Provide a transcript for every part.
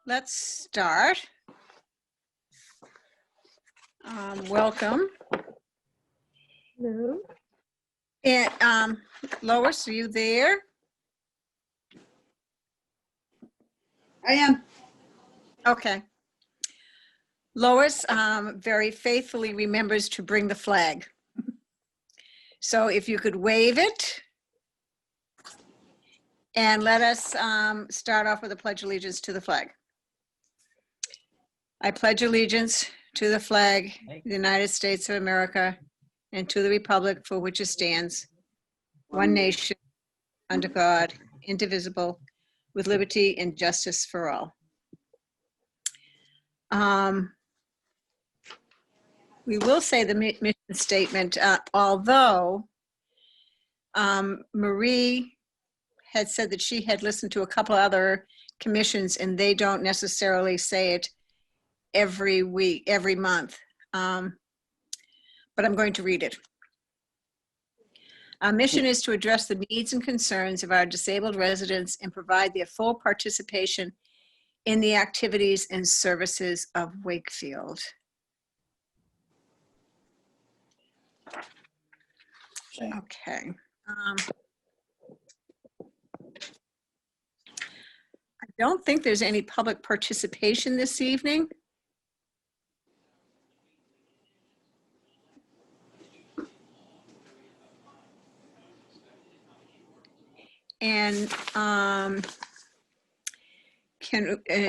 Let's start. Welcome. Hello. And Lois, are you there? I am. Okay. Lois very faithfully remembers to bring the flag. So if you could wave it and let us start off with a pledge allegiance to the flag. I pledge allegiance to the flag of the United States of America and to the republic for which it stands, one nation, under God, indivisible, with liberty and justice for all. We will say the mission statement, although Marie had said that she had listened to a couple other commissions and they don't necessarily say it every week, every month. But I'm going to read it. Our mission is to address the needs and concerns of our disabled residents and provide their full participation in the activities and services of Wakefield. Okay. I don't think there's any public participation this evening. And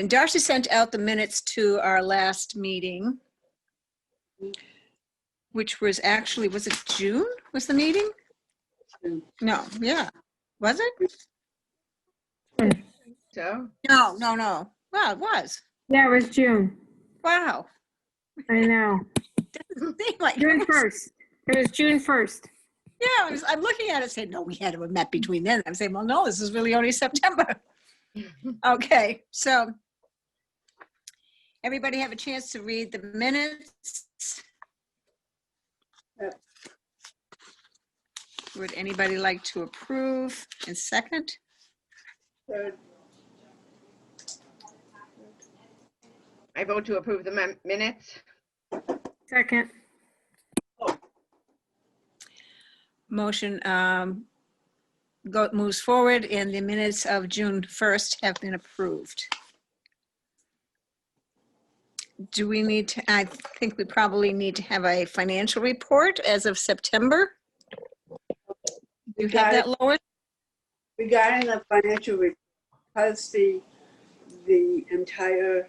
Darcy sent out the minutes to our last meeting, which was actually, was it June? Was the meeting? No, yeah. Was it? So, No. Well, it was. Yeah, it was June. Wow. I know. Doesn't seem like June it was. 1st. It was June 1st. Yeah, I'm looking at it saying, no, we had to have met between then. I'm saying, well, no, this is really only September. Okay, so everybody have a chance to read the minutes? Yep. Would anybody like to approve and second? third, I vote to approve the minutes. Second. Motion moves forward and the minutes of June 1st have been approved. Do we need to, I think we probably need to have a financial report as of September. You have that, Lois? regarding the financial report, because the entire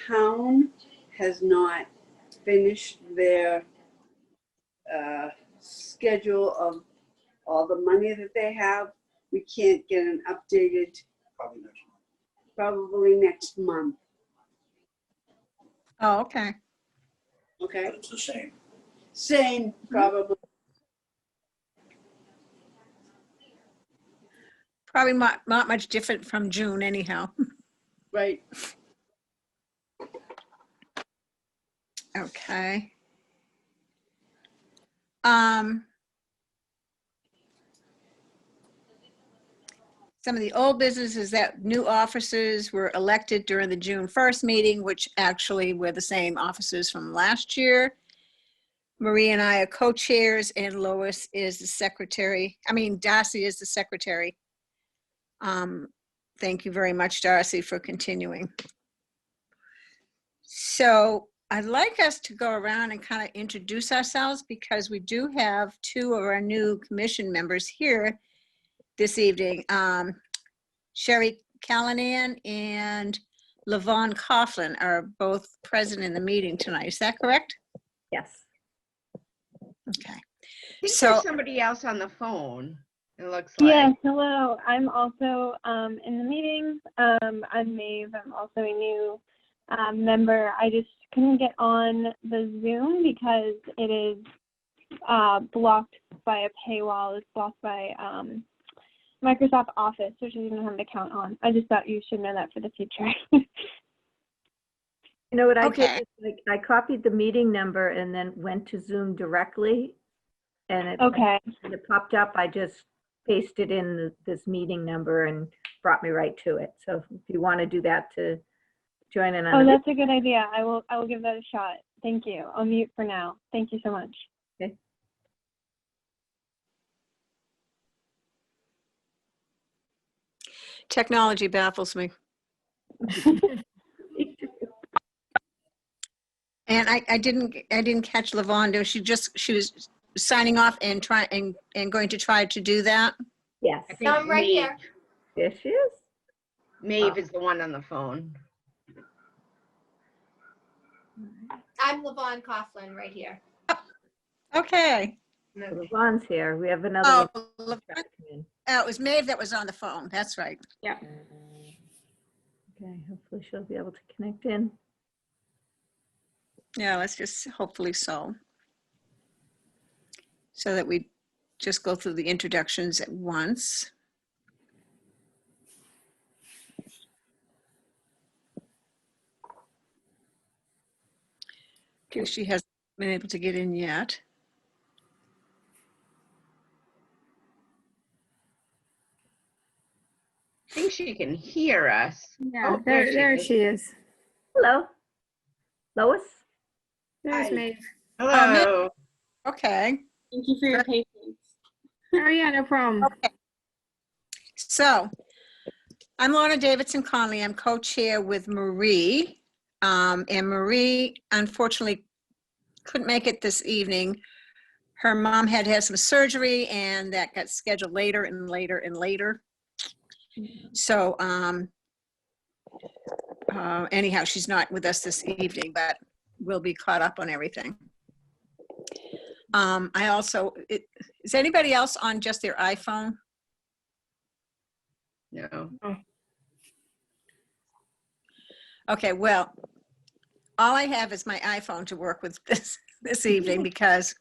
town has not finished their schedule of all the money that they have, we can't get an updated, probably next month. Oh, okay. Okay, But it's the same. same probably. Probably not much different from June anyhow. Right. Okay. Some of the old business is that new officers were elected during the June 1st meeting, which actually were the same officers from last year. Marie and I are co-chairs and Lois is the secretary. I mean, Darcy is the secretary. Thank you very much, Darcy, for continuing. So I'd like us to go around and kind of introduce ourselves because we do have two of our new commission members here this evening. Sherry Callanan and Lavon Coughlin are both present in the meeting tonight. Is that correct? Yes. Okay. I think So- there's somebody else on the phone, it looks like. Yes, hello. I'm also in the meeting. I'm Maeve. I'm also a new member. I just couldn't get on the Zoom because it is blocked by a paywall. It's blocked by Microsoft Office, which I didn't have an account on. I just thought you should know that for the future. You know what I Okay. did? Is, like, I copied the meeting number and then went to Zoom directly. And it, Okay. when it popped up, I just pasted in this meeting number and brought me right to it. So if you want to do that to join in on Oh, the that's a good idea. I will give that a shot. Thank you. I'll mute for now. Thank you so much. Technology baffles me. meeting. And I didn't catch Lavonda. She was signing off and going to try to do that. Yes, I think I'm right here. there she is. Maeve is the one on the phone. I'm Levon Coughlin right here. Okay. Yvonne's here. We have another Oh, one. Lavon- trying to come in. it was Maeve that was on the phone. That's right. Okay, hopefully she'll be able to connect in. Yeah, let's just hopefully so. So that we just go through the introductions at once. Because she hasn't been able to get in yet. I think she can hear us. Yeah, Oh, there she is. Hello, Lois. There's Hi. Maeve. Hello. Okay. Thank you for your patience. Oh, yeah, no problem. So I'm Lorna Davidson Conley. I'm co-chair with Marie. And Marie unfortunately couldn't make it this evening. Her mom had some surgery and that got scheduled later and later and later. So anyhow, she's not with us this evening, but we'll be caught up on everything. I also, is anybody else on just their iPhone? No. Okay, well, all I have is my iPhone to work with this evening because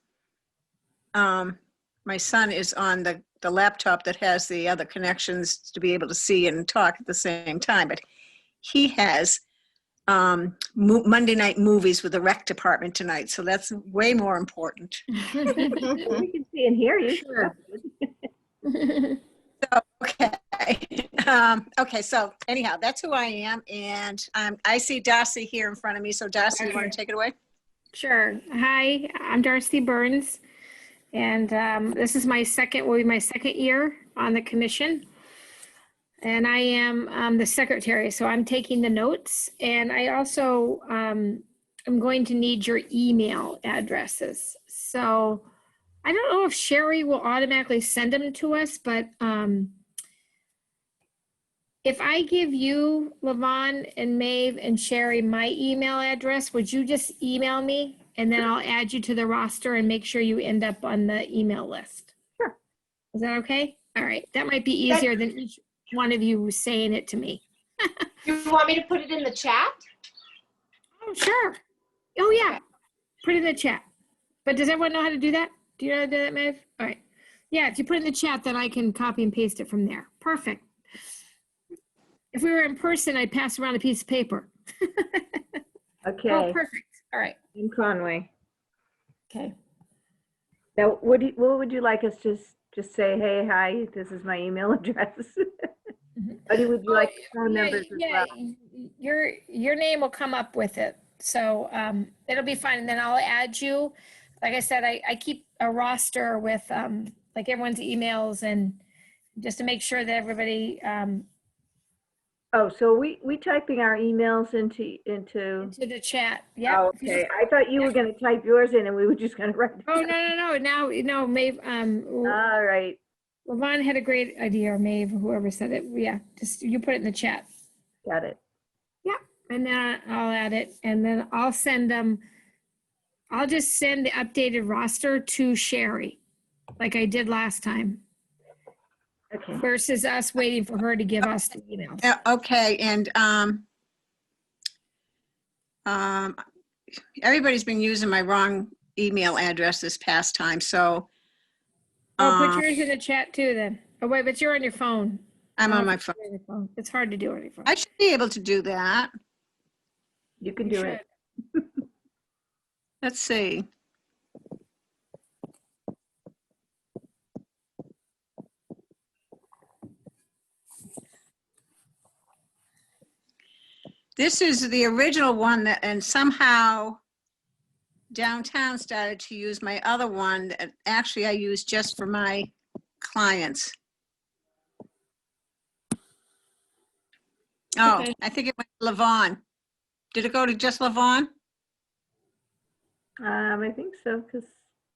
my son is on the laptop that has the other connections to be able to see and talk at the same time. But he has Monday night movies with the rec department tonight, so that's way more important. Well, we can see and hear you. Sure. Okay. Okay, so anyhow, that's who I am. And I see Darcy here in front of me. So Darcy, you want to take it away? Sure. Hi, I'm Darcy Burns, and this is will be my second year on the commission. And I am the secretary, so I'm taking the notes. And I also am going to need your email addresses. So I don't know if Sherry will automatically send them to us, but if I give you, Levon and Maeve and Sherry, my email address, would you just email me? And then I'll add you to the roster and make sure you end up on the email list. Sure. Is that okay? All right. That might be easier than each one of you saying it to me. You want me to put it in the chat? Oh, sure. Oh, yeah. Put it in the chat. But does everyone know how to do that? Do you know how to do that, Maeve? All right. Yeah, if you put it in the chat, then I can copy and paste it from there. Perfect. If we were in person, I'd pass around a piece of paper. Oh, Okay, perfect. All right. in Conway. Okay. Now, what would you like us to just say, hey, hi, this is my email address? Or would you like phone numbers as well? Your name will come up with it. So it'll be fine. And then I'll add you. Like I said, I keep a roster with like everyone's emails and just to make sure that everybody Oh, so we typing our emails into. into the chat. Yeah. Oh, okay, I thought you were gonna type yours in and we were just gonna write. it Oh, down. no. Now, no, Maeve, All right, Levon had a great idea, or Maeve, whoever said it. Yeah, just you put it in the chat. got it. Yeah, and then I'll add it, and then I'll send them. I'll just send the updated roster to Sherry, like I did last time, Okay, versus us waiting for her to give us the emails. Okay, and everybody's been using my wrong email address this past time, so Oh, put yours in the chat too, then. Oh wait, but you're on your phone. I'm Oh, on my if phone. you're on your phone. It's hard to do on your phone. I should be able to do that. you can You do it. should. Let's see. This is the original one that, and somehow downtown started to use my other one that actually I use just for my clients. Oh, Okay. I think it went to Levon. Did it go to just Levon? I think so, because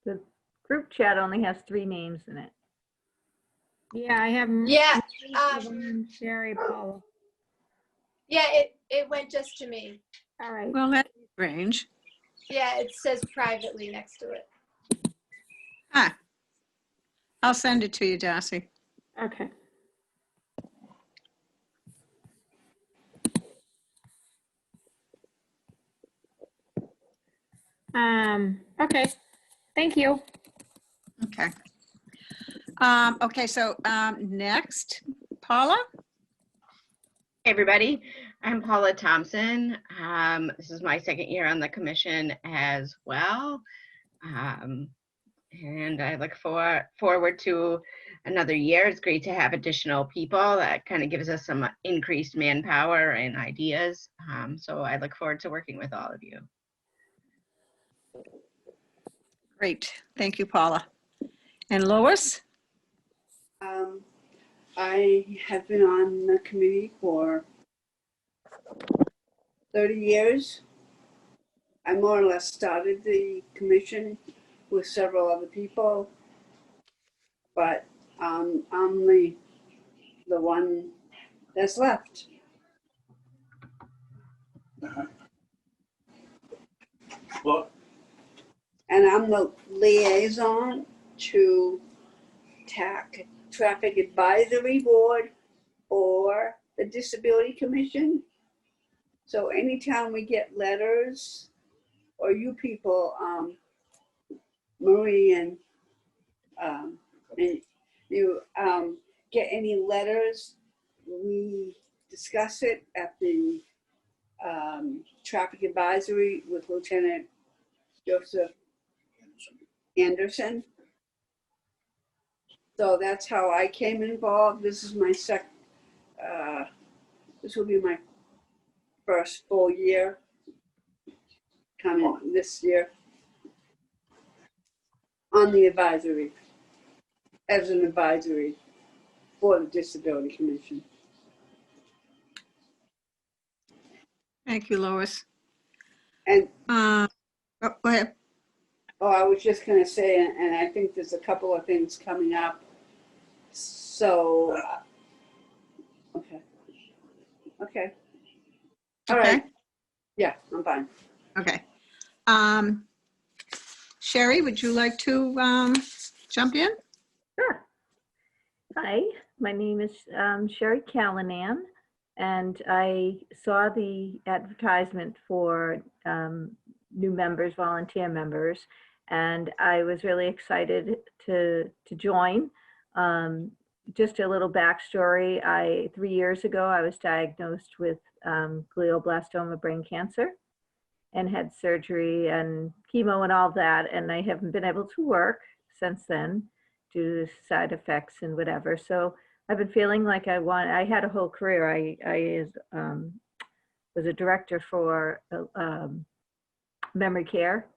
the group chat only has 3 names in it. Yeah, I have. Yeah, Sherry, Paula. yeah, it went just to me. All right. Well, that's strange. Yeah, it says privately next to it. Ah, I'll send it to you, Darcy. Okay. Okay. Thank you. Okay. Okay, so next, Paula? Hey, everybody. I'm Paula Thompson. This is my second year on the commission as well. And I look forward to another year. It's great to have additional people. That kind of gives us some increased manpower and ideas. So I look forward to working with all of you. Great, thank you, Paula. And Lois? I have been on the committee for 30 years. I more or less started the commission with several other people, but I'm the one that's left. Well, And I'm the liaison to Traffic Advisory Board or the Disability Commission. So anytime we get letters, or you people, Marie and you get any letters, we discuss it at the Traffic Advisory with Lieutenant Joseph Anderson. So that's how I came involved. This is my this will be my first full year coming this year on the advisory, as an advisory for the Disability Commission. Thank you, Lois. And Oh, go ahead. oh, I was just gonna say, and I think there's a couple of things coming up. So, okay. All Okay. right. Yeah, I'm fine. Okay. Sherry, would you like to jump in? Sure. Hi, my name is Sherry Callanan, and I saw the advertisement for new members, volunteer members, and I was really excited to join. Just a little backstory. 3 years ago, I was diagnosed with glioblastoma brain cancer and had surgery and chemo and all that, and I haven't been able to work since then due to side effects and whatever. So I've been feeling like I had a whole career. I was a director for memory care.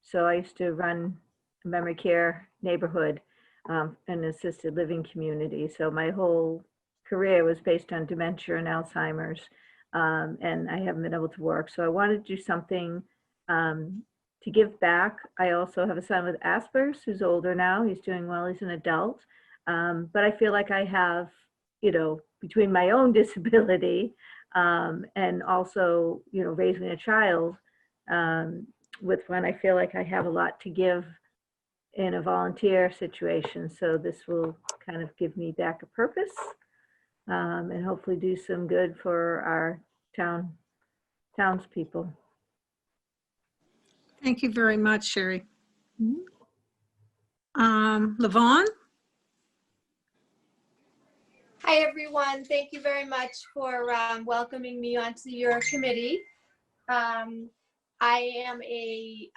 So I used to run a memory care neighborhood, an assisted living community. So my whole career was based on dementia and Alzheimer's, and I haven't been able to work. So I wanted to do something to give back. I also have a son with Asperger's who's older now. He's doing well. He's an adult. But I feel like I have, between my own disability and also, raising a child with one, I feel like I have a lot to give in a volunteer situation. So this will kind of give me back a purpose and hopefully do some good for our townspeople. Thank you very much, Sherry. Levon? Hi, everyone. Thank you very much for welcoming me onto your committee. I am a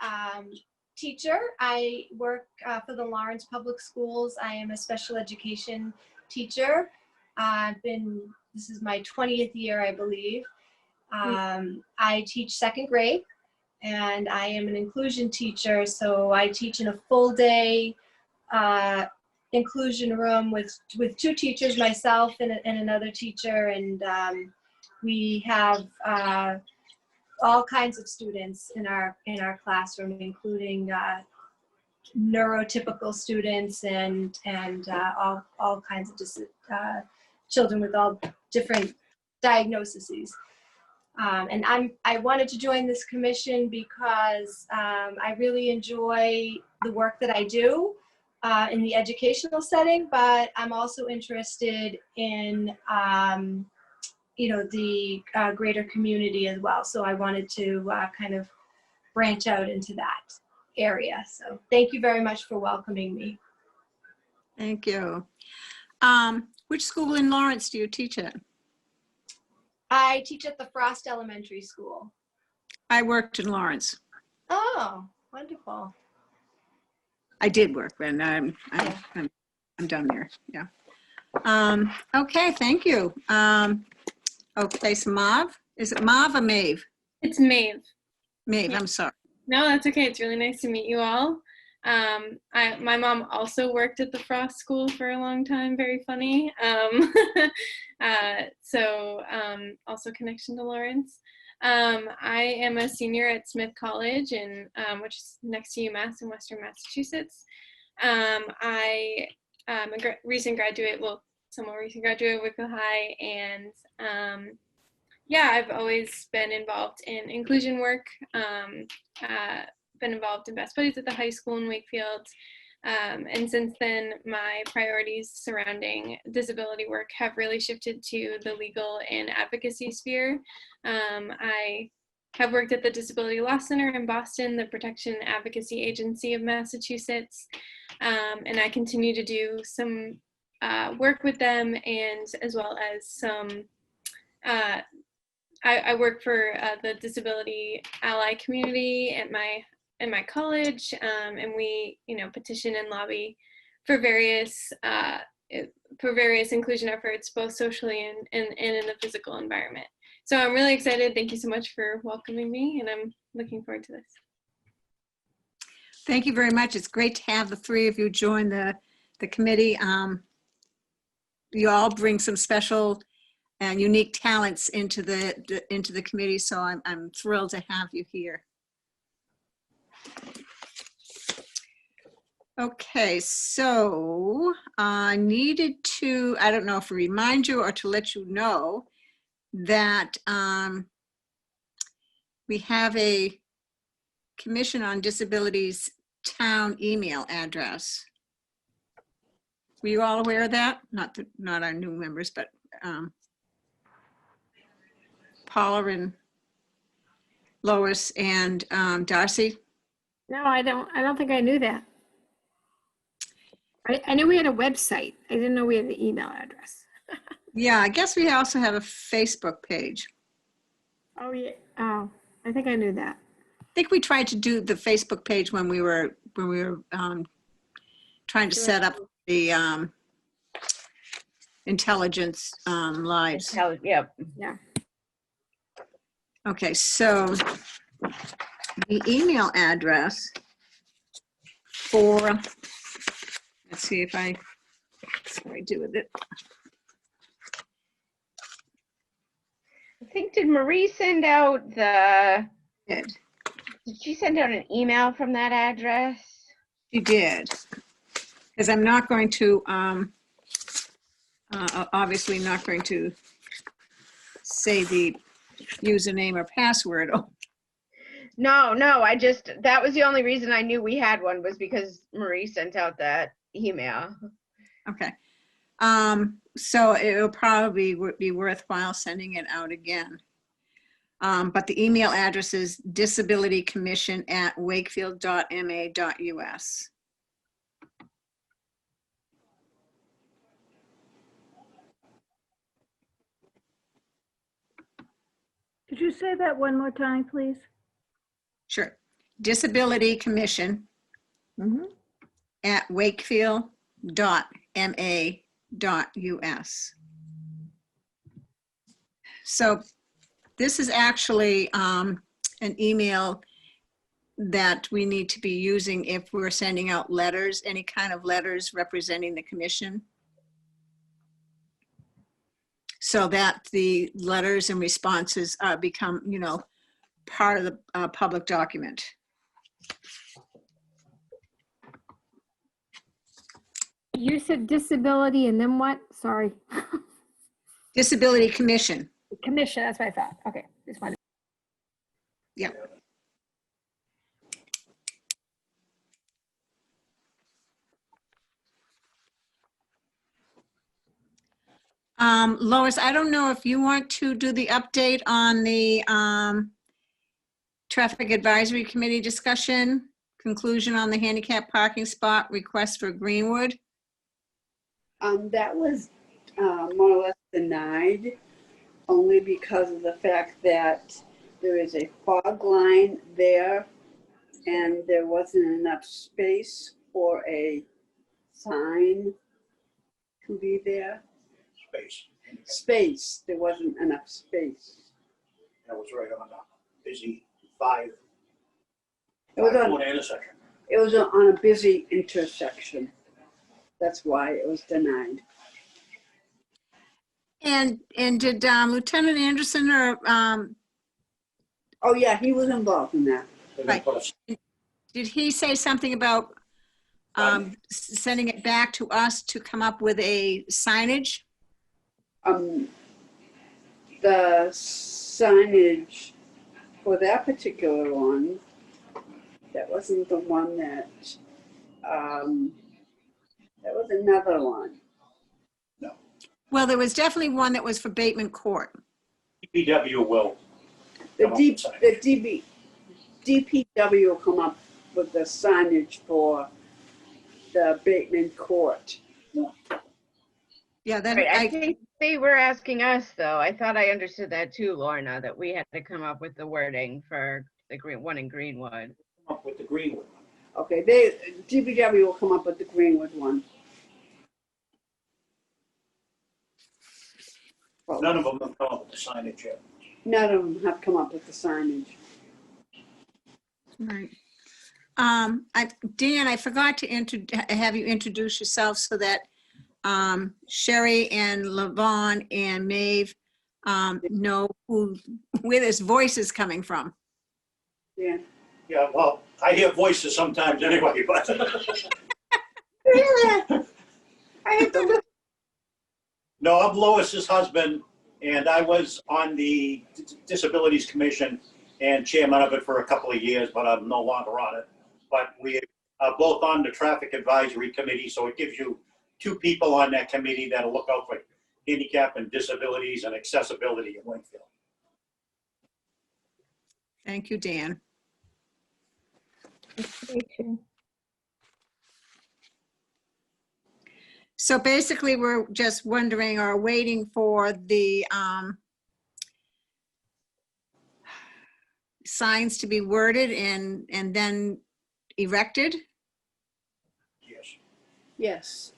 teacher. I work for the Lawrence Public Schools. I am a special education teacher. This is my 20th year, I believe. I teach second grade, and I am an inclusion teacher. So I teach in a full day inclusion room with 2 teachers, myself and another teacher, and we have all kinds of students in our classroom, including neurotypical students and all kinds of children with all different diagnoses. And I wanted to join this commission because I really enjoy the work that I do in the educational setting, but I'm also interested in the greater community as well. So I wanted to kind of branch out into that area. So thank you very much for welcoming me. Thank you. Which school in Lawrence do you teach at? I teach at the Frost Elementary School. I worked in Lawrence. Oh, wonderful. I did work, and I'm done there. Yeah. Okay, thank you. Okay, so Mav, is it Mav or Maeve? It's Maeve. Maeve, Yeah. I'm sorry. No, that's okay. It's really nice to meet you all. My mom also worked at the Frost School for a long time. Very funny. Also connection to Lawrence. I am a senior at Smith College, which is next to UMass in Western Massachusetts. I am a recent graduate, somewhat recent graduate of Wakefield High, and yeah, I've always been involved in inclusion work, been involved in Best Buddies at the high school in Wakefield. And since then, my priorities surrounding disability work have really shifted to the legal and advocacy sphere. I have worked at the Disability Law Center in Boston, the Protection and Advocacy Agency of Massachusetts, and I continue to do some work with them, and as well as some I work for the disability ally community at my college, and we petition and lobby for various inclusion efforts, both socially and in the physical environment. So I'm really excited. Thank you so much for welcoming me, and I'm looking forward to this. Thank you very much. It's great to have the 3 of you join the committee. You all bring some special and unique talents into the committee, so I'm thrilled to have you here. Okay, so I needed to, I don't know if to remind you or to let you know that we have a Commission on Disabilities town email address. Were you all aware of that? Not our new members, but Paula and Lois and Darcy. No, I don't think I knew that. I knew we had a website. I didn't know we had the email address. Yeah, I guess we also have a Facebook page. Oh, yeah. Oh, I think I knew that. I think we tried to do the Facebook page when we were trying to set up the intelligence lives. Yep. Yeah. Okay, so the email address for, let's see if what do I do with it? I think, did Marie send out Did she send out an email from that address? She did, because I'm not going to, obviously not going to say the username or password. No, that was the only reason I knew we had one, was because Marie sent out that email. Okay. So it'll probably be worthwhile sending it out again. But the email address is disabilitycommission@wakefield.ma.us. Could you say that one more time, please? Sure. Disability Commission @wakefield.ma.us. So this is actually an email that we need to be using if we're sending out letters, any kind of letters representing the commission. So that the letters and responses become, you know, part of the public document. You said disability and then what? Sorry. Disability Commission. Commission, that's what I thought. Okay, just wanted. Yeah. Lois, I don't know if you want to do the update on the Traffic Advisory Committee discussion, conclusion on the handicap parking spot request for Greenwood. That was more or less denied, only because of the fact that there is a fog line there and there wasn't enough space for a sign to be there. Space, there wasn't enough space. That was right on a busy five It was on, corner intersection. it was on a busy intersection. That's why it was denied. And did Lieutenant Anderson or Oh yeah, he was involved in that. They're gonna Right. put a- did he say something about sending it back to us to come up with a signage? The signage for that particular one, that wasn't the one that, that was another one. Well, there was definitely one that was for Bateman Court. DPW will. The come up with signage. DPW will come up with the signage for the Bateman Court. Yeah, then Right, I think they were asking us, though. I thought I understood that too, Lorna, that we had to come up with the wording for the one in Greenwood. Come up with the Greenwood one. Okay, DPW will come up with the Greenwood one. Well, None of them have come up with the signage yet. none of them have come up with the signage. Right. Dan, I forgot to have you introduce yourself so that Sherry and Levon and Maeve know where this voice is coming from. Yeah. Yeah, well, I hear voices sometimes anyway, but Really? I had to look. no, I'm Lois's husband, and I was on the Disabilities Commission and chairman of it for a couple of years, but I'm no longer on it. But we are both on the Traffic Advisory Committee, so it gives you two people on that committee that'll look out for handicap and disabilities and accessibility in Wakefield. Thank you, Dan. So basically, we're just wondering or waiting for the signs to be worded and then erected. Yes. Yes.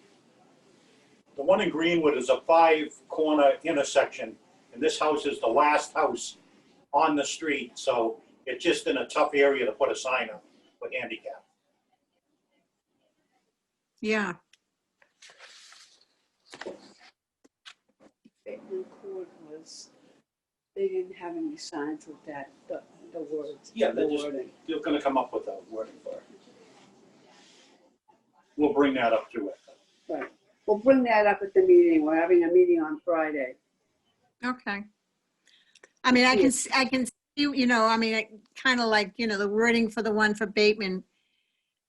The one in Greenwood is a 5-corner intersection, and this house is the last house on the street, so it's just in a tough area to put a sign up for handicap. Yeah. Bateman Court was, they didn't have any signs with that, the words. Yeah, the they're just, wording. they're gonna come up with a wording for it. We'll bring that up to it. Right. We'll bring that up at the meeting. We're having a meeting on Friday. Okay. I mean, I can see, you know, I mean, kind of like, you know, the wording for the one for Bateman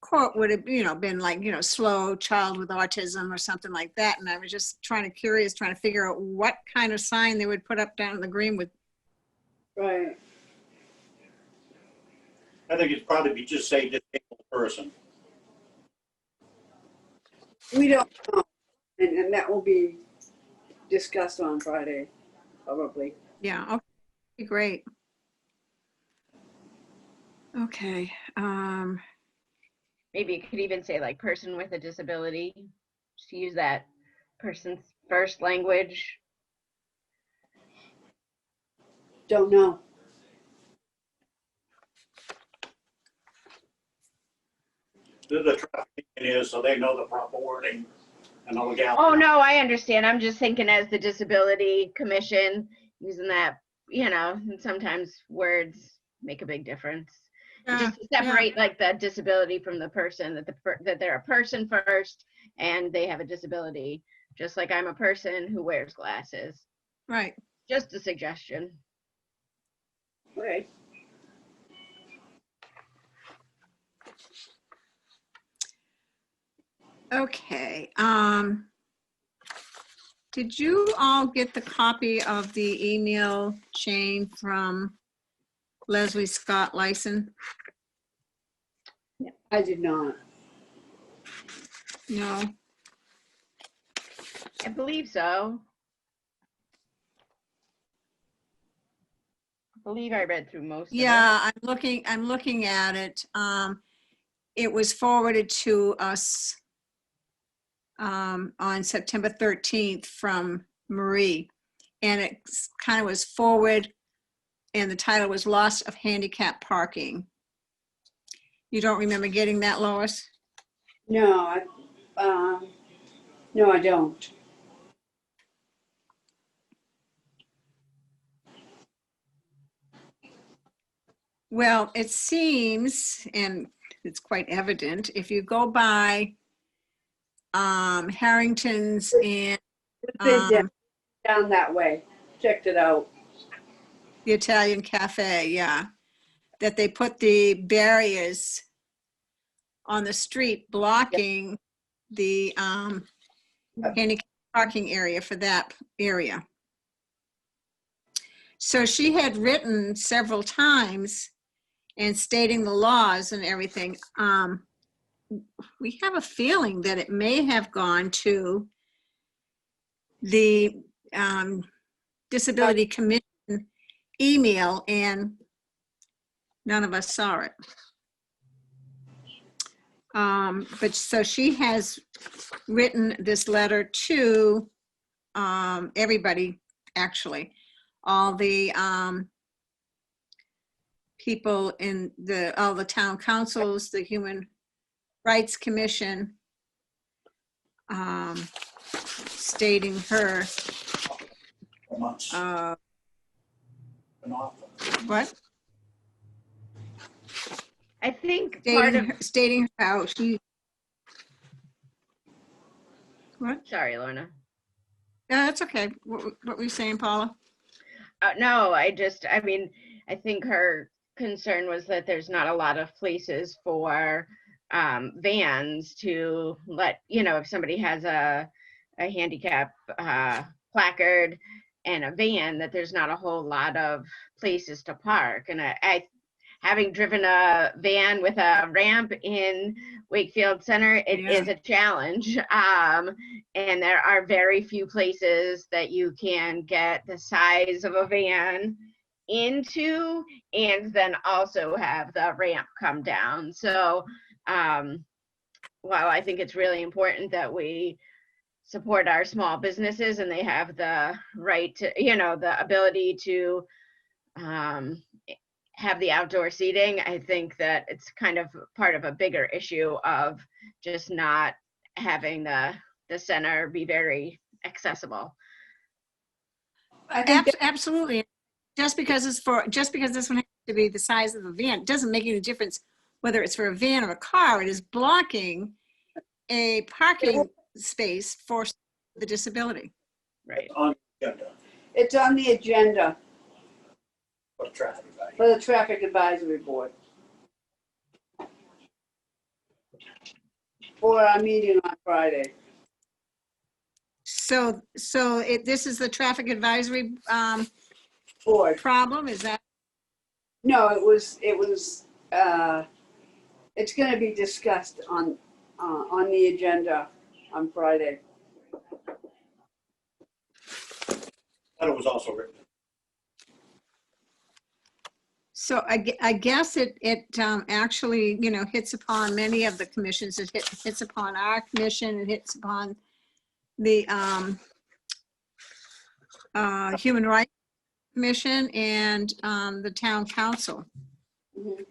Court would have, you know, been like, you know, slow child with autism or something like that. And I was just trying to figure out what kind of sign they would put up down in the Greenwood. Right. I think it'd probably be just say disabled person. We don't know. And that will be discussed on Friday, probably. Yeah, okay, great. Okay. Maybe you could even say like person with a disability, just use that person's first language. Don't know. They're the traffic engineers, so they know the proper wording and the legality. Oh, no, I understand. I'm just thinking as the disability commission, using that, you know, and sometimes words make a big difference. And just to separate like the disability from the person, that they're a person first and they have a disability, just like I'm a person who wears glasses. Right. Just a suggestion. Okay. Okay. Did you all get the copy of the email chain from Leslie Scott Lyson? I did not. No. I believe so. I believe I read through most of it. Yeah, I'm looking at it. It was forwarded to us on September 13th from Marie. And it kind of was forward, and the title was Loss of Handicap Parking. You don't remember getting that, Lois? No, no, I don't. Well, it seems, and it's quite evident, if you go by Harrington's and It's been down that way. Checked it out. the Italian Cafe, yeah, that they put the barriers on the street blocking the handicap parking area for that area. So she had written several times and stating the laws and everything. We have a feeling that it may have gone to the Disability Commission email, and none of us saw it. But so she has written this letter to everybody, actually, all the people in all the town councils, the Human Rights Commission, stating her, Months. what? I think part of, Stating how she, what? sorry, Lorna. Yeah, that's okay. What were you saying, Paula? No, I mean, I think her concern was that there's not a lot of places for vans to let, you know, if somebody has a handicap placard and a van, that there's not a whole lot of places to park. And I having driven a van with a ramp in Wakefield Center, it is a challenge. And there are very few places that you can get the size of a van into and then also have the ramp come down. So while I think it's really important that we support our small businesses and they have the right to, you know, the ability to have the outdoor seating, I think that it's kind of part of a bigger issue of just not having the center be very accessible. I think that, Absolutely. Just because this one has to be the size of a van, doesn't make any difference whether it's for a van or a car. It is blocking a parking space for the disability. Right. On the agenda it's on the agenda for the traffic advisory. for the Traffic Advisory Board. For our meeting on Friday. So this is the traffic advisory Board. problem, is that? No, it's gonna be discussed on the agenda on Friday. That was also written. So I guess it actually, you know, hits upon many of the commissions. It hits upon our commission. It hits upon the Human Rights Commission and the Town Council. Mhm.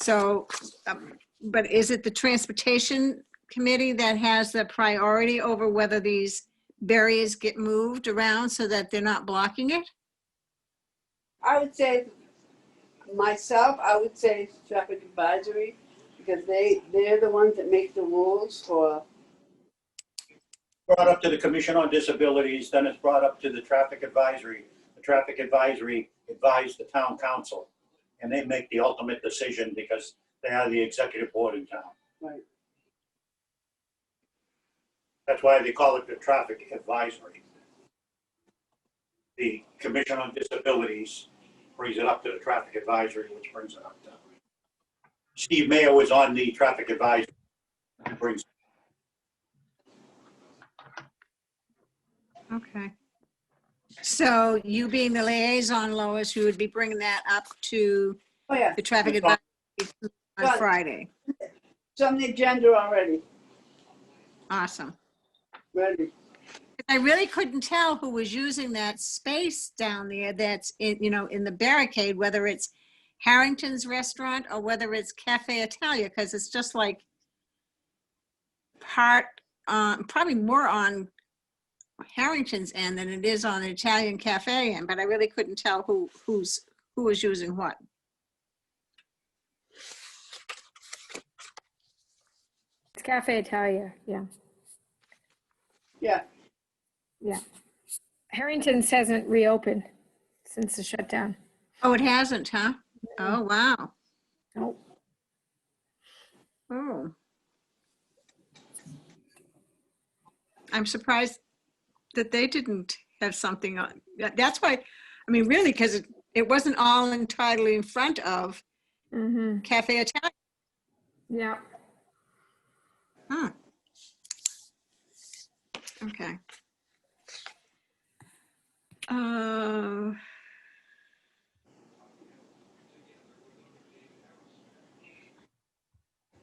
So, but is it the Transportation Committee that has the priority over whether these barriers get moved around so that they're not blocking it? I would say, myself, I would say traffic advisory, because they're the ones that make the rules for, Brought up to the Commission on Disabilities, then it's brought up to the Traffic Advisory. The Traffic Advisory advised the Town Council, and they make the ultimate decision because they are the executive board in town. right. That's why they call it the Traffic Advisory. The Commission on Disabilities brings it up to the Traffic Advisory, which brings it up to. Steve Mayo was on the Traffic Advisory. He brings. Okay. So you being the liaison, Lois, you would be bringing that up to Oh, yeah, the Traffic Advisory on Got it. Friday. it's on the agenda already, Awesome. ready. I really couldn't tell who was using that space down there that's in, in the barricade, whether it's Harrington's restaurant or whether it's Cafe Italia, because it's just like probably more on Harrington's end than it is on the Italian Cafe end, but I really couldn't tell who was using what. It's Cafe Italia, yeah. Yeah, Yeah. Harrington's hasn't reopened since the shutdown. Oh, it hasn't, huh? Oh, wow. Nope. Oh. I'm surprised that they didn't have something on. That's why, I mean, really, because it wasn't all entirely in front of Mm-hmm. Cafe Italia. Yeah. Huh. Okay.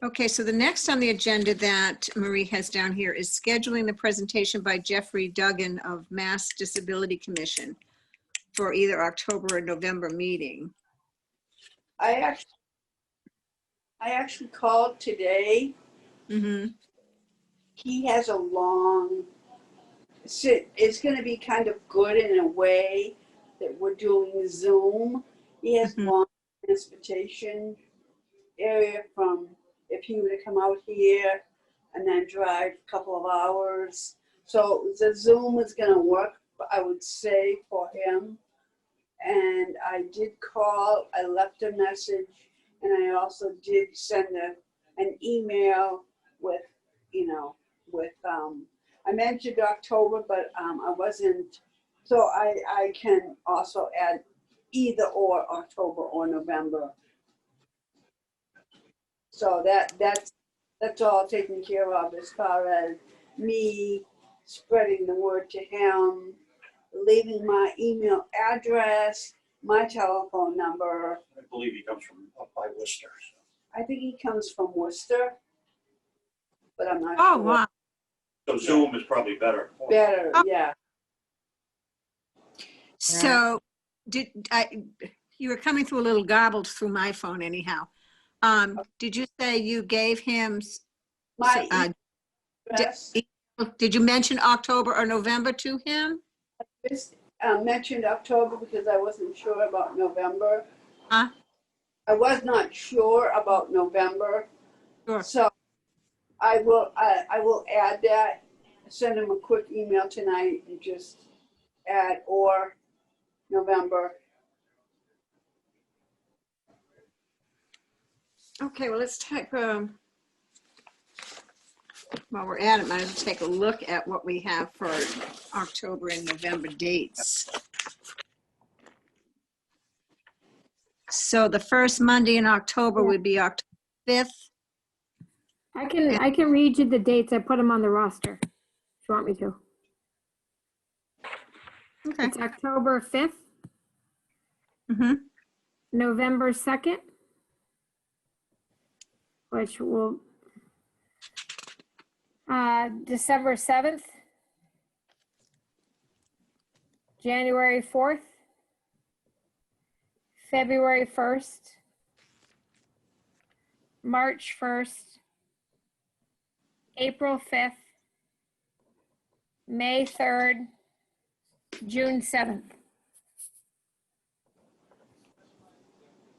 Okay, so the next on the agenda that Marie has down here is scheduling the presentation by Jeffrey Duggan of Mass Disability Commission for either October or November meeting. I actually called today. Mm-hmm. He has a long, it's gonna be kind of good in a way that we're doing Zoom. He has Mhm. long transportation area from, if he were to come out here and then drive a couple of hours. So the Zoom is gonna work, I would say, for him. And I did call, I left a message, and I also did send an email with, I mentioned October, but I wasn't, so I can also add either or October or November. So that's all taken care of as far as me spreading the word to him, leaving my email address, my telephone number. I believe he comes from up by Worcester. I think he comes from Worcester, but I'm not Oh, sure. wow. So Zoom is probably better. Better, yeah. So you were coming through a little garbled through my phone anyhow. Did you say you gave him, My address, did you mention October or November to him? just mentioned October because I wasn't sure about November. Huh? I was not sure about November. Sure. So I will add that, send him a quick email tonight and just add or November. Okay, well, let's take, while we're at it, might as well take a look at what we have for October and November dates. So the first Monday in October would be October 5th. I can read you the dates. I put them on the roster. If you want me to. Okay. It's October 5th, Mm-hmm. November 2nd, which will, December 7th, January 4th, February 1st, March 1st, April 5th, May 3rd, June 7th.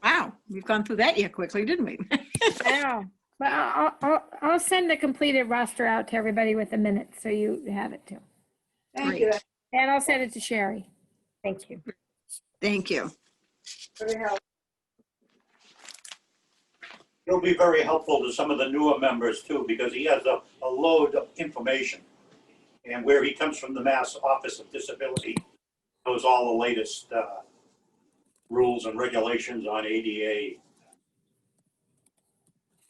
Wow, we've gone through that year quickly, didn't we? I know, but I'll send the completed roster out to everybody with the minutes, so you have it too. Thank you. Great. And I'll send it to Sherry. Thank you. Thank you. Very helpful. He'll be very helpful to some of the newer members too, because he has a load of information. And where he comes from, the Mass Office of Disability, knows all the latest rules and regulations on ADA.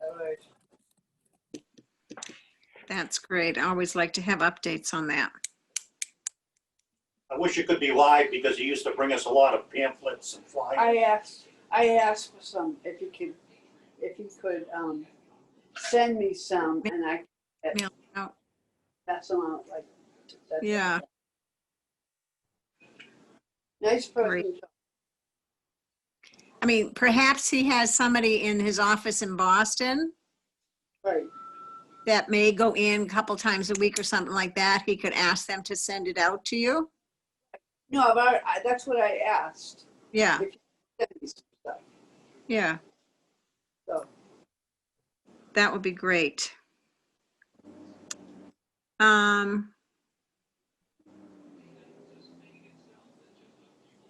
All right. That's great. I always like to have updates on that. I wish it could be live because he used to bring us a lot of pamphlets and flyers. I asked for some, if you could send me some and I Mail out. pass them out like. that. Yeah, Nice Great. person. I mean, perhaps he has somebody in his office in Boston Right. that may go in a couple times a week or something like that. He could ask them to send it out to you. No, but that's what I asked. Yeah, If you send me some stuff. yeah, So, that would be great.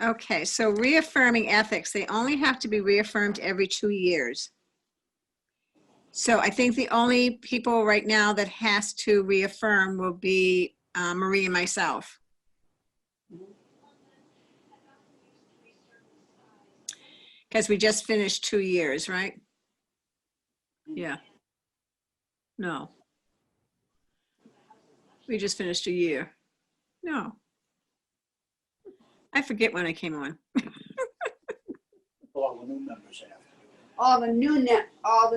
Okay, so reaffirming ethics, they only have to be reaffirmed every 2 years. So I think the only people right now that has to reaffirm will be Marie and myself. Because we just finished 2 years, right? Yeah. No. We just finished a year. No. I forget when I came on. All the new members have. all the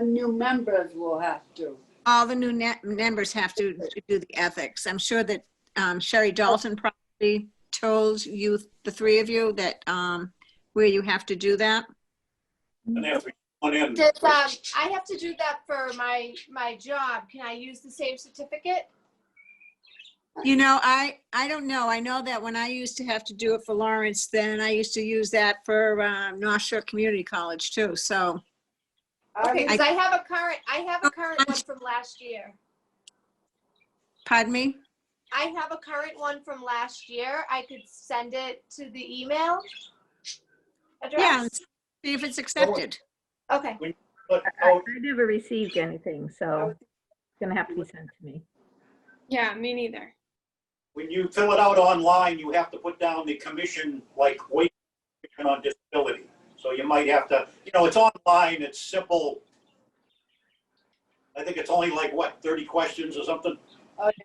new members will have to. All the new members have to do the ethics. I'm sure that Sherry Dalton probably told you, the three of you, that where you have to do that. And they have to be sworn in. I have to do that for my job. Can I use the same certificate? You know, I don't know. I know that when I used to have to do it for Lawrence, then I used to use that for North Shore Community College too. So, Okay, because I have a current one from last year. pardon me? I have a current one from last year. I could send it to the email address. Yeah, see if it's accepted. Okay. But I never received anything, so it's gonna have to be sent to me. Yeah, me neither. when you fill it out online, you have to put down the commission, like Wakefield Commission on Disability. So you might have to, it's online, it's simple. I think it's only like, what, 30 questions or something? Okay.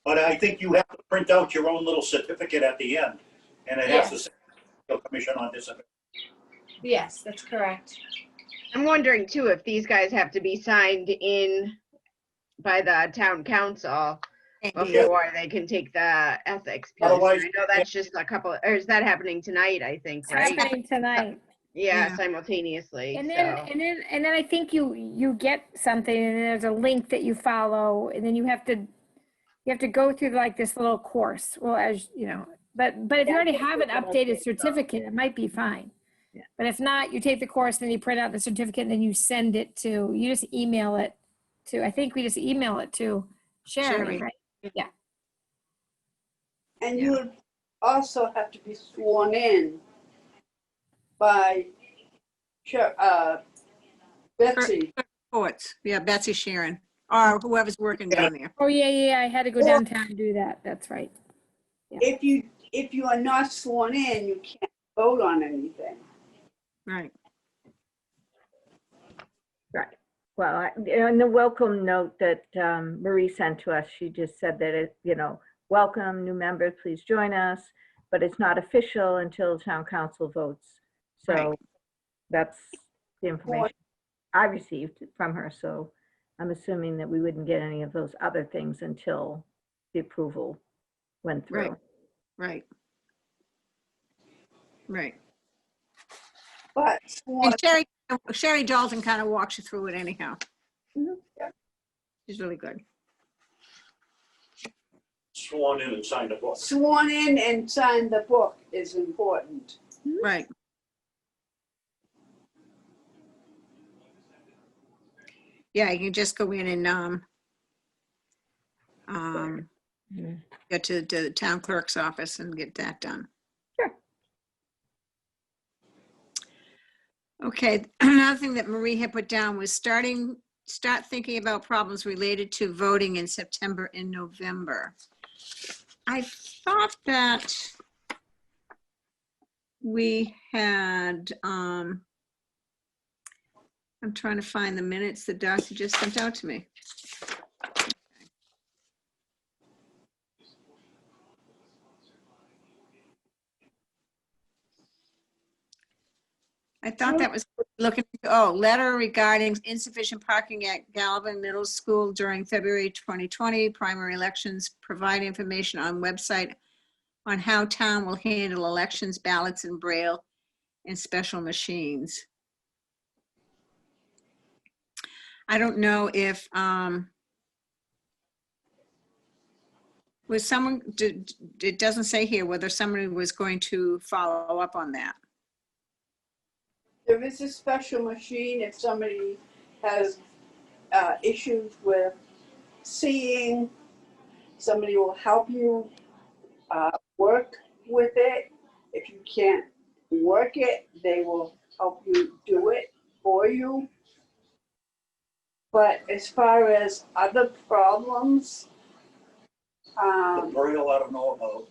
But I think you have to print out your own little certificate at the end, and it has to say Wakefield Commission on Disability. Yes, that's correct. I'm wondering too, if these guys have to be signed in by the town council Maybe. before they can take the ethics piece. Otherwise- I know that's just a couple, or is that happening tonight, I think, It's right? happening tonight. Yeah, Yeah. simultaneously, And so. then I think you get something and there's a link that you follow and then you have to go through like this little course. Well, as you know, but if you already have an updated certificate, it might be fine. Yeah. But if not, you take the course, then you print out the certificate and then you send it to, you just email it to, I think we just email it to Sherry, Sherry. right? Yeah. And you would also have to be sworn in by Betsy. Courts. Yeah, Betsy Sharon, or whoever's working down there. Oh, yeah, I had to go downtown and do that. That's right. If you are not sworn in, you can't vote on anything. Right. Right. Well, in the welcome note that Marie sent to us, she just said that welcome new members, please join us, but it's not official until town council votes. So Right. that's the information I received from her. So I'm assuming that we wouldn't get any of those other things until the approval went through. Right. Right. Right. But sworn, And Sherry Dalton kind of walks you through it anyhow. Mhm, yeah. She's really good. Sworn in and signed a book. sworn in and signed the book is important. Right. Yeah, you can just go in and go to the town clerk's office and get that done. Sure. Okay, another thing that Marie had put down was start thinking about problems related to voting in September and November. I thought that we had, I'm trying to find the minutes that Darcy just sent out to me. I thought that was looking, letter regarding insufficient parking at Galvin Middle School during February 2020 primary elections. Provide information on website on how town will handle elections, ballots, and braille and special machines. I don't know if, was someone, it doesn't say here whether somebody was going to follow up on that. There is a special machine if somebody has issues with seeing. Somebody will help you work with it. If you can't work it, they will help you do it for you. But as far as other problems, The Braille, I don't know about.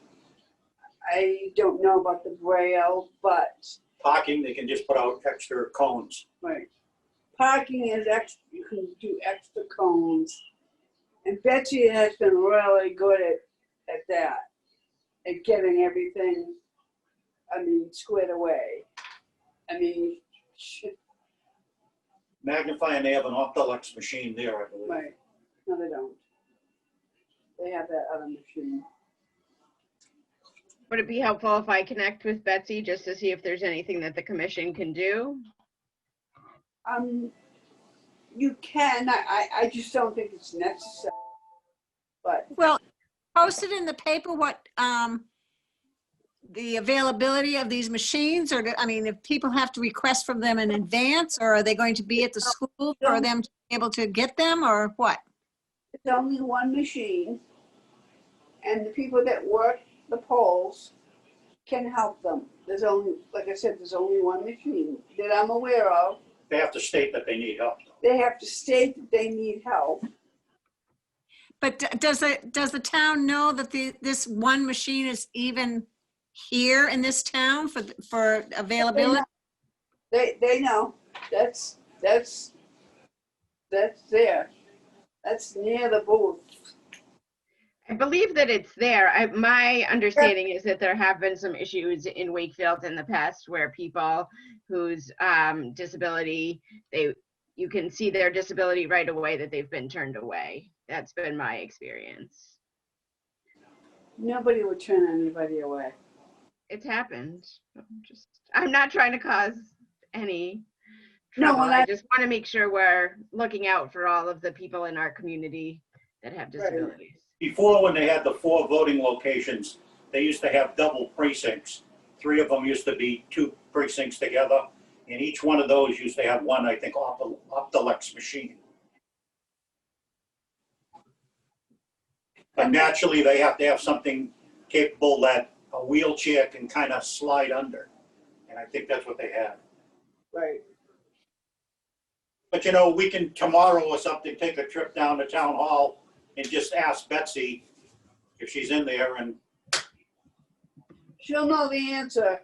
I don't know about the Braille, but Parking, they can just put out extra cones. right. Parking is extra, you can do extra cones. And Betsy has been really good at that, at getting everything, squared away. Magnify, and they have an Optelex machine there, I believe. Right, no, they don't. They have that other machine. Would it be helpful if I connect with Betsy just to see if there's anything that the commission can do? You can, I just don't think it's necessary. But Well, posted in the paper what, the availability of these machines, or, if people have to request from them in advance, or are they going to be at the school for them to be able to get them, or what? it's only one machine. And the people that work the polls can help them. There's only, like I said, there's only one machine that I'm aware of. They have to state that they need help. They have to state that they need help. But does the town know that this one machine is even here in this town for availability? They know. That's there. That's near the booth. I believe that it's there. My understanding is that there have been some issues in Wakefield in the past where people whose disability, you can see their disability right away that they've been turned away. That's been my experience. Nobody would turn anybody away. It's happened. I'm not trying to cause any No, trouble. and I just want to make sure we're looking out for all of the people in our community that have Right. disabilities. Before, when they had the 4 voting locations, they used to have double precincts. 3 of them used to be 2 precincts together, and each one of those used to have one, I think, Optelex machine. But naturally, they have to have something capable that a wheelchair can kind of slide under. And I think that's what they had. Right. But we can tomorrow or something, take a trip down to town hall and just ask Betsy if she's in there, and She'll know the answer.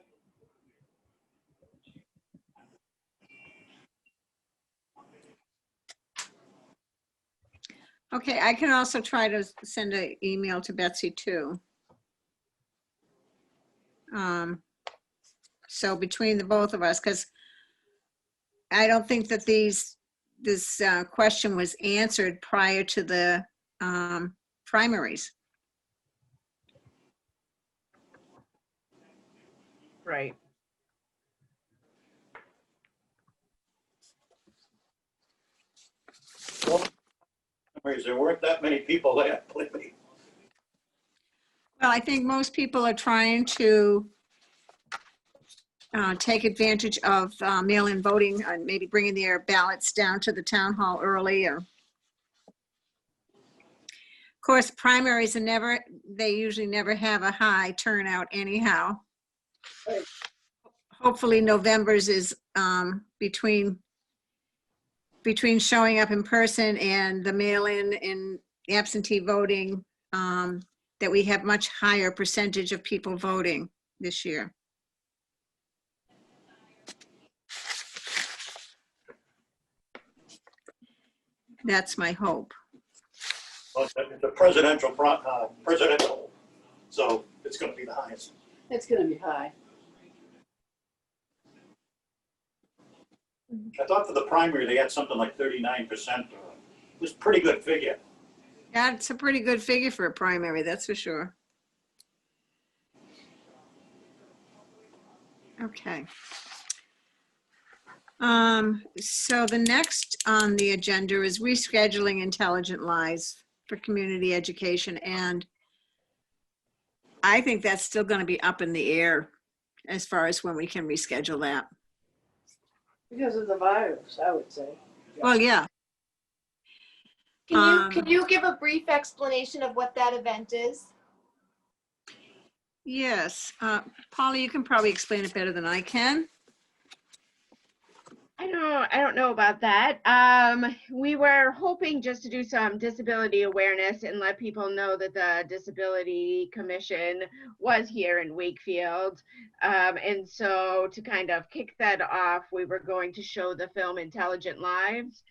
Okay, I can also try to send an email to Betsy too. So between the both of us, because I don't think that this question was answered prior to the primaries. Right. primaries. There weren't that many people there, believe me. Well, I think most people are trying to take advantage of mail-in voting and maybe bringing their ballots down to the town hall early. Or, of course, primaries they usually never have a high turnout anyhow. Right. Hopefully November's is between showing up in person and the mail-in and absentee voting, that we have much higher percentage of people voting this year. That's my hope. Well, it's a presidential, so it's going to be the highest. It's gonna be high. I thought for the primary, they had something like 39%. It was a pretty good figure. Yeah, it's a pretty good figure for a primary, that's for sure. Okay. So the next on the agenda is rescheduling Intelligent Lives for community education. And I think that's still going to be up in the air as far as when we can reschedule that. Because of the virus, I would say. Well, yeah. Can you give a brief explanation of what that event is? Yes. Paula, you can probably explain it better than I can. I don't know about that. We were hoping just to do some disability awareness and let people know that the Disability Commission was here in Wakefield. And so to kind of kick that off, we were going to show the film Intelligent Lives.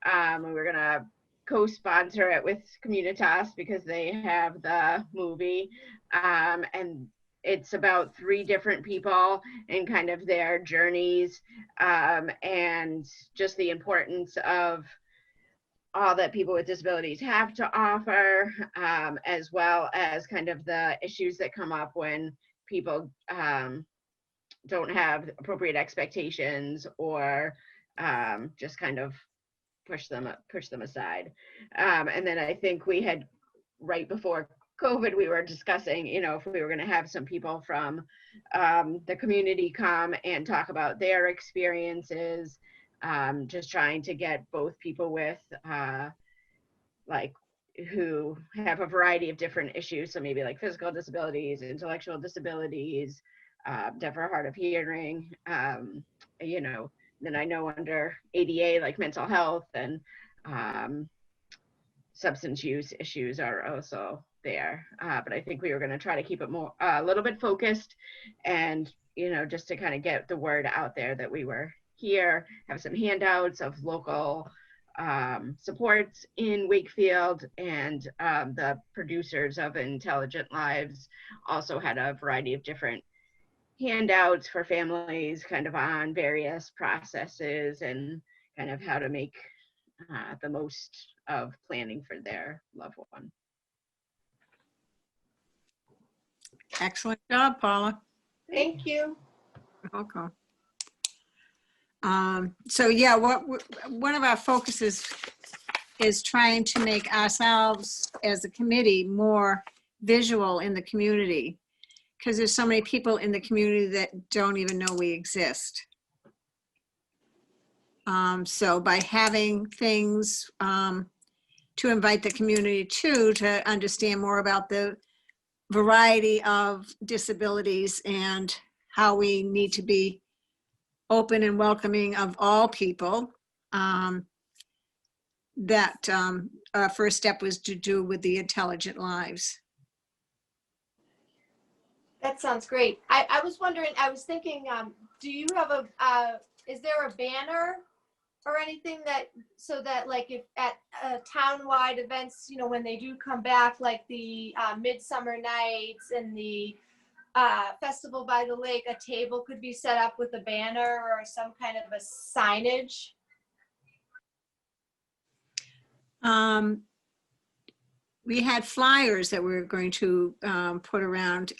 We were going to co-sponsor it with Communitas because they have the movie. And it's about 3 different people and kind of their journeys, and just the importance of all that people with disabilities have to offer, as well as kind of the issues that come up when people don't have appropriate expectations or just kind of push them aside. And then I think we had, right before COVID, we were discussing, if we were going to have some people from the community come and talk about their experiences, just trying to get both people with who have a variety of different issues. So maybe like physical disabilities, intellectual disabilities, deaf or hard of hearing, then I know under ADA, like mental health and substance use issues are also there. But I think we were going to try to keep it more, a little bit focused and, just to kind of get the word out there that we were here, have some handouts of local supports in Wakefield, and the producers of Intelligent Lives also had a variety of different handouts for families kind of on various processes and kind of how to make the most of planning for their loved one. Excellent job, Paula. Thank you. You're welcome. So yeah, one of our focuses is trying to make ourselves as a committee more visual in the community, because there's so many people in the community that don't even know we exist. So by having things to invite the community to understand more about the variety of disabilities and how we need to be open and welcoming of all people, that our first step was to do with the Intelligent Lives. That sounds great. I was wondering, I was thinking, do you have is there a banner or anything so that like if at town-wide events, when they do come back, like the Midsummer Nights and the Festival by the Lake, a table could be set up with a banner or some kind of a signage? We had flyers that we were going to put around.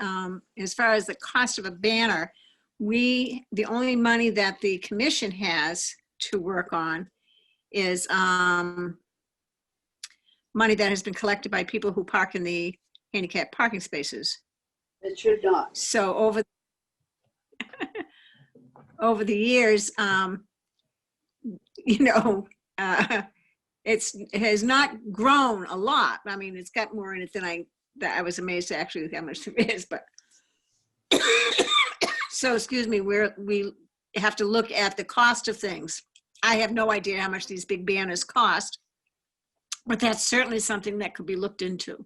As far as the cost of a banner, the only money that the commission has to work on is money that has been collected by people who park in the handicap parking spaces. It should not. So over the years, you know, it has not grown a lot. I mean, it's got more in it than I was amazed at actually how much there is, but so excuse me, we have to look at the cost of things. I have no idea how much these big banners cost, but that's certainly something that could be looked into.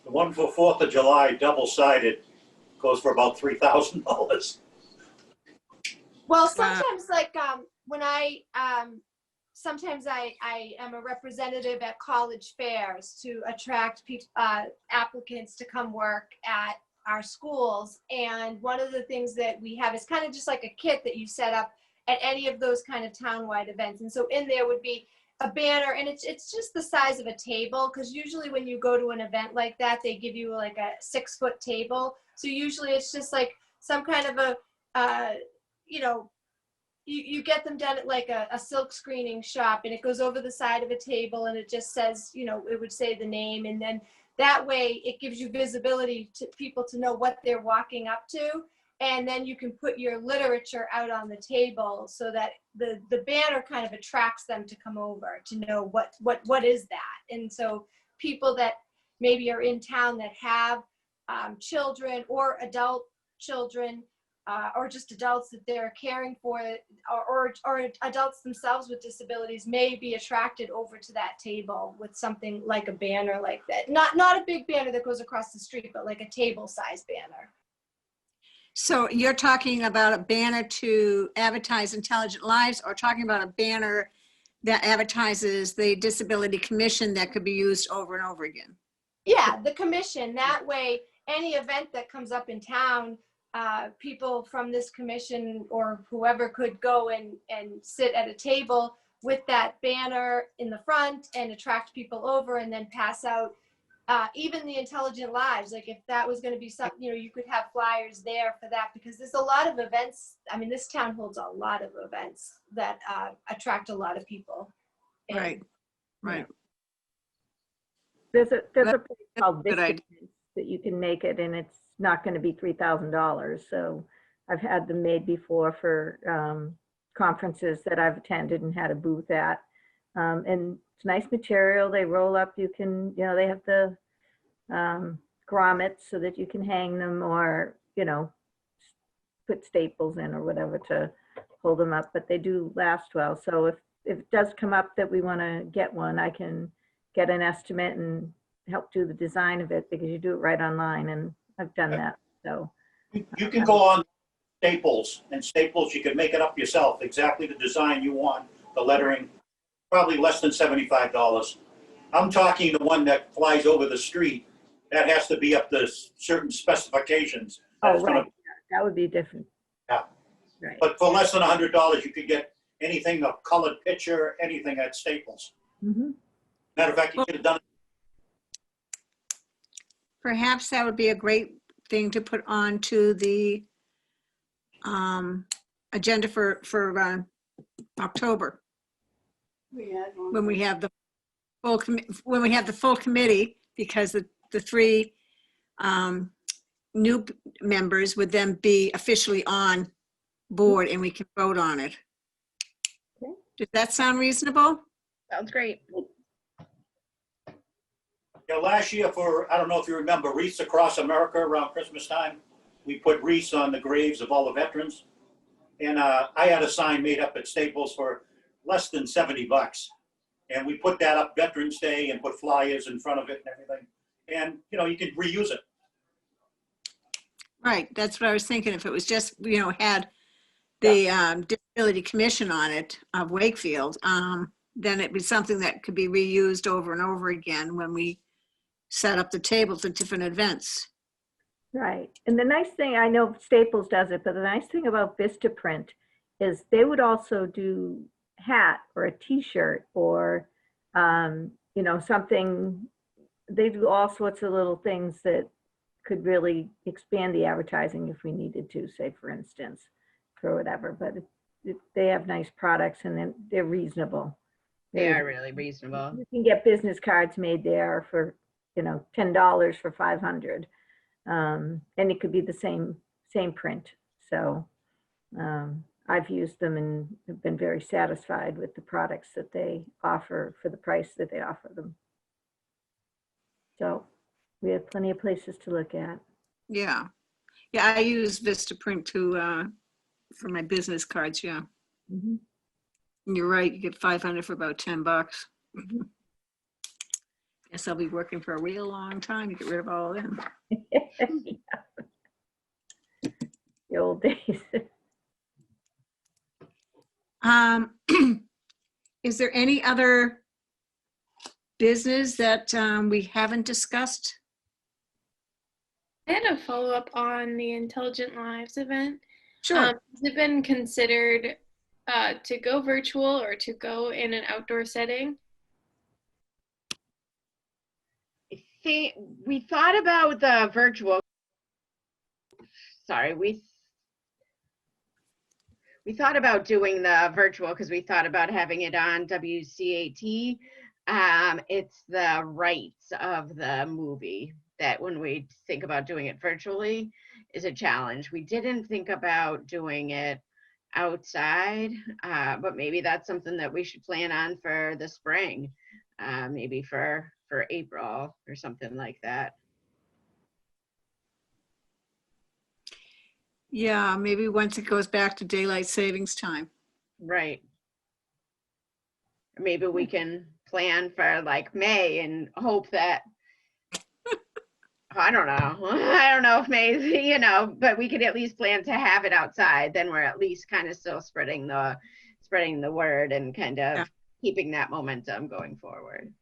The one for 4th of July, double-sided, goes for about $3,000. Well, sometimes like when sometimes I am a representative at college fairs to attract applicants to come work at our schools. And one of the things that we have is kind of just like a kit that you set up at any of those kind of townwide events. And so in there would be a banner, and it's just the size of a table, because usually when you go to an event like that, they give you like a 6-foot table. So usually it's just like some kind of a, you know, you get them done at like a silk screening shop, and it goes over the side of a table, and it just says, you know, it would say the name, and then that way it gives you visibility to people to know what they're walking up to. And then you can put your literature out on the table so that the banner kind of attracts them to come over to know what is that. And so people that maybe are in town that have children or adult children, or just adults that they're caring for, or adults themselves with disabilities may be attracted over to that table with something like a banner like that. Not a big banner that goes across the street, but like a table-sized banner. So you're talking about a banner to advertise Intelligent Lives, or talking about a banner that advertises the Disability Commission that could be used over and over again? Yeah, the commission. That way, any event that comes up in town, people from this commission or whoever could go and sit at a table with that banner in the front and attract people over, and then pass out even the Intelligent Lives. Like if that was going to be something, you know, you could have flyers there for that, because there's a lot of events. I mean, this town holds a lot of events that attract a lot of people. And, Right, right. There's a place That's called a good Vista idea. that you can make it, and it's not going to be $3,000. So I've had them made before for conferences that I've attended and had a booth at. And it's nice material. They roll up. You can, you know, they have the grommets so that you can hang them, or, you know, put staples in or whatever to hold them up, but they do last well. So if it does come up that we want to get one, I can get an estimate and help do the design of it, because you do it right online, and I've done that. So You can go on Staples, and Staples, you can make it up yourself, exactly the design you want, the lettering, probably less than $75. I'm talking the one that flies over the street. That has to be up to certain specifications. oh, right, that would be different. Yeah. Right. But for less than $100, you could get anything, a colored picture, anything at Staples. Mm-hmm. Matter of fact, you could have done it. Perhaps that would be a great thing to put on to the agenda for October, We had one. when we have the full committee, because the 3 new members would then be officially on board and we can vote on it. Okay. Does that sound reasonable? Sounds great. Yeah, last year for, I don't know if you remember, Wreaths Across America around Christmas time, we put wreaths on the graves of all the veterans. And I had a sign made up at Staples for less than $70. And we put that up Veterans Day and put flyers in front of it and everything. And, you know, you can reuse it. Right, that's what I was thinking. If it was just, you know, had the Disability Commission on it of Wakefield, then it'd be something that could be reused over and over again when we set up the tables at different events. Right. And the nice thing, I know Staples does it, but the nice thing about Vistaprint is they would also do hat or a t-shirt or, you know, something. They do all sorts of little things that could really expand the advertising if we needed to, say, for instance, for whatever. But they have nice products, and they're reasonable. They are really reasonable. You can get business cards made there for, $10 for 500. And it could be the same print. So I've used them and have been very satisfied with the products that they offer for the price that they offer them. So we have plenty of places to look at. Yeah. Yeah, I use Vistaprint to, for my business cards, yeah. Mhm. And you're right, you get 500 for about $10. Guess I'll be working for a real long time to get rid of all of them. The old days. Is there any other business that we haven't discussed? I had a follow-up on the Intelligent Lives event. Sure. Has it been considered to go virtual or to go in an outdoor setting? I think we thought about the virtual. Sorry, we thought about doing the virtual because we thought about having it on WCAT. It's the rights of the movie that when we think about doing it virtually is a challenge. We didn't think about doing it outside, but maybe that's something that we should plan on for the spring, maybe for April or something like that. Yeah, maybe once it goes back to daylight savings time. Right. Maybe we can plan for like May and hope that I don't know. I don't know if maybe, but we could at least plan to have it outside. Then we're at least kind of still spreading the word and kind of keeping that momentum going forward.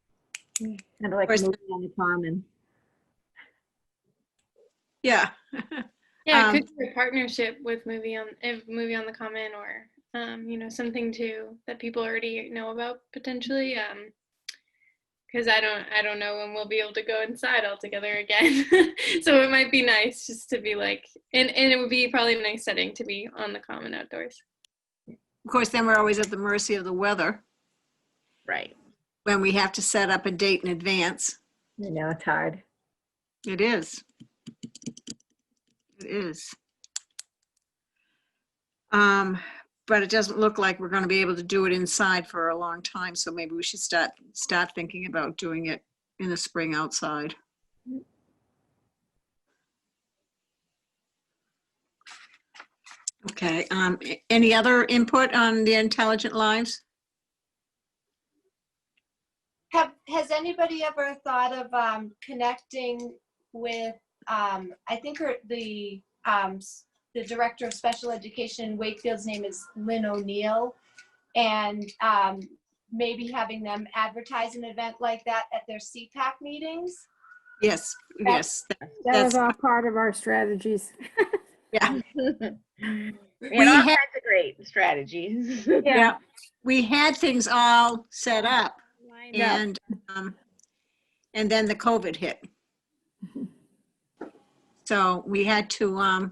Kind of like a movie on the common. Yeah. Yeah, it could be a partnership with movie on the Common, or something that people already know about potentially. Because I don't know when we'll be able to go inside all together again. So it might be nice just to be like, and it would be probably a nice setting to be on the Common outdoors. Of course, then we're always at the mercy of the weather Right. when we have to set up a date in advance. It's hard. It is. It is. But it doesn't look like we're going to be able to do it inside for a long time. So maybe we should start thinking about doing it in the spring outside. Okay. Any other input on the Intelligent Lives? Has anybody ever thought of connecting with, I think the director of special education in Wakefield's name is Lynn O'Neill, and maybe having them advertise an event like that at their CPAC meetings? Yes, yes. That was all part of our strategies. Yeah. We had all kinds of great strategies. Yeah. We had things all set up, Lined up. and then the COVID hit. So we had to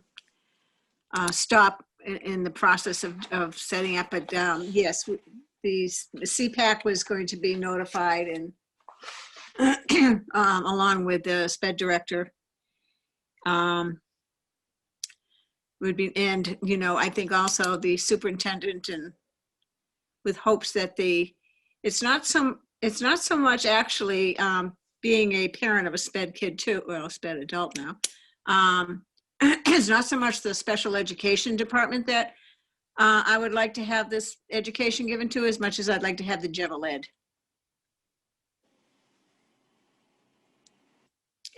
stop in the process of setting up. But yes, the CPAC was going to be notified, and along with the SPED director. Would be, and I think also the superintendent, and with hopes that it's not so much actually being a parent of a SPED kid too, well, SPED adult now. It's not so much the special education department that I would like to have this education given to, as much as I'd like to have the general ed.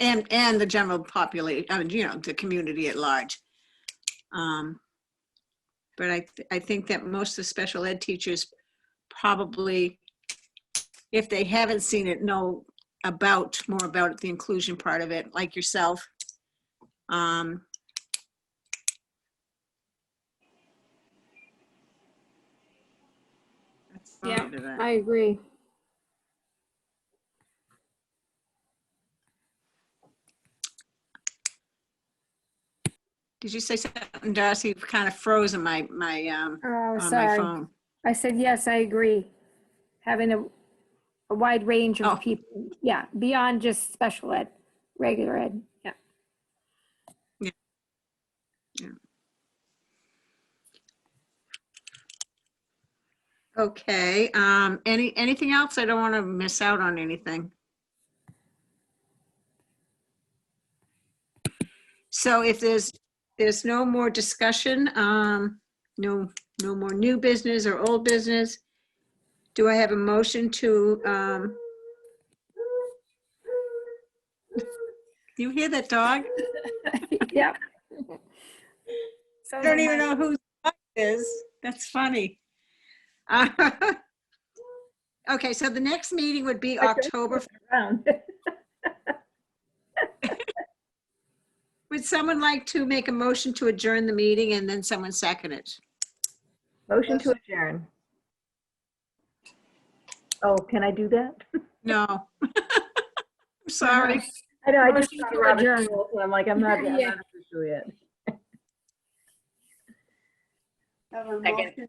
And the general population, the community at large. But I think that most of the special ed teachers probably, if they haven't seen it, know more about the inclusion part of it, like yourself. Yeah, I agree. Did you say something, Darcy? You've kind of frozen my Oh, on sorry. my phone. I said, yes, I agree. having a wide range Oh. of people. Yeah, beyond just special ed, regular ed. Yeah. Okay, anything else? I don't want to miss out on anything. So if there's no more discussion, no more new business or old business, do I have a motion to, you hear that dog? Yeah. I don't even know whose dog it is. That's funny. Okay, so the next meeting would be October. Around. Would someone like to make a motion to adjourn the meeting and then someone second it? Motion to adjourn. Oh, can I do that? No. I'm sorry. I know, I just Motion got to Robert's adjourn. rules, and I'm like, I'm not Yeah. official yet. Have a Second. motion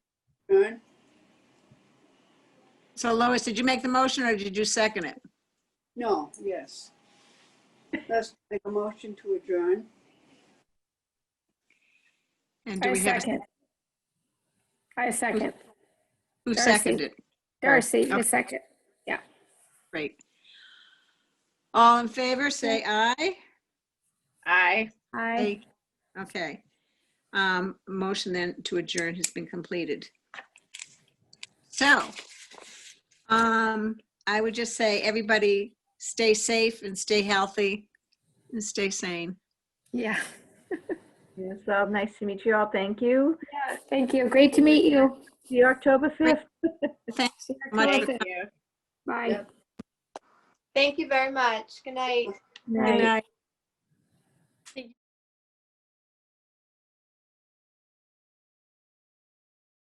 to adjourn. So Lois, did you make the motion or did you second it? No, yes. Let's make a motion to adjourn. And do I we have, second. I second. who Darcy. seconded it? Darcy, I Okay. second. Great. All in favor, say aye. Aye. Aye. Okay. Motion then to adjourn has been completed. So, I would just say, everybody stay safe and stay healthy and stay sane. Yeah. Yeah, so nice to meet you all. Thank you. Yeah. Thank you. Great to meet you. See you October 5th. Thanks See you much. October Thank 5th. you. Bye. Yep. Thank you very much. Good night. Good night.